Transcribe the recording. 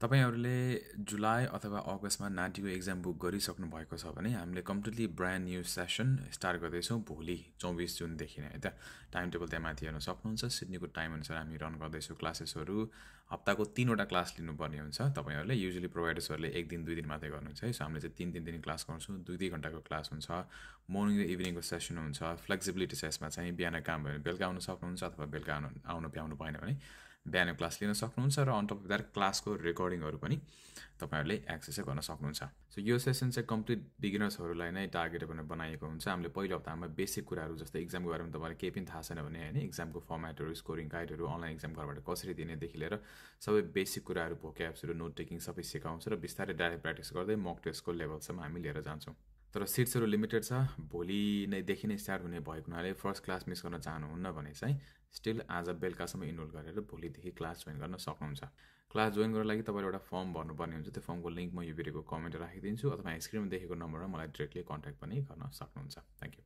तपाईहरुले जुलाई अथवा अगस्तमा नाटीको एक्जाम बुक गरिसक्नु भएको छ भने हामीले completely brand new session start गर्दैछौँ भोलि 24 जुनदेखि नै है त। टाइम टेबल त्यहाँ माथि हेर्न सक्नुहुन्छ। सिडनीको टाइम अनुसार हामी रन गर्दैछौँ क्लासेसहरू। हप्ताको 3वटा क्लास लिनुपर्ने हुन्छ तपाईहरुले। युजुअली प्रोभाइडर्सहरूले 1 दिन 2 दिन मात्रै गर्नुहुन्छ है। सो हामीले चाहिँ 3 दिन क्लास गर्छौँ। 2-2 घण्टाको क्लास हुन्छ। मर्निङ र इभिनिङको सेसन हुन्छ। फ्लेक्सिबिलिटी छ यसमा चाहिँ। बिहान काम भयो भने बेलुका आउन सक्नुहुन्छ अथवा बेलुका आउन भ्याउनु भएन भने बिहान क्लास लिन सक्नुहुन्छ र अन टप अफ द्याट क्लासको रेकर्डिङहरू पनि तपाईहरुले एक्सेस गर्न सक्नुहुन्छ। सो यो सेसन चाहिँ कम्प्लिट बिगिनर्सहरूलाई नै टार्गेट गरेर बनाइएको हुन्छ। हामीले पहिलो हप्तामा बेसिक कुराहरू जस्तै एक्जामको बारेमा तपाईलाई केही पनि थाहा छैन भने हैन, एक्जामको फर्मेटहरू, स्कोरिङ गाइडहरू, अनलाइन एक्जाम घरबाट कसरी दिनेदेखि लिएर सबै बेसिक कुराहरू, भोक्याब्सहरू, नोट टेकिङ सबै सिकाउँछ र बिस्तारै डाइरेक्ट प्र्याक्टिस गर्दै मक टेस्टको लेभलसम्म हामी लिएर जान्छौँ। तर सिट्सहरू लिमिटेड छ। भोलि नैदेखि नै स्टार्ट हुने भएको हुनाले फर्स्ट क्लास मिस गर्न चाहनुहुन्न भने चाहिँ स्टिल आज बेलुकासम्म इनरोल गरेर भोलिदेखि क्लास जोइन गर्न सक्नुहुन्छ। क्लास जोइन गर्नको लागि तपाईले एउटा फर्म भर्नुपर्ने हुन्छ। त्यो फर्मको लिङ्क म यो भिडियोको कमेन्टमा राखिदिन्छु अथवा स्क्रिनमा देखेको नम्बरमा मलाई डाइरेक्टली कन्ट्याक्ट पनि गर्न सक्नुहुन्छ। Thank you.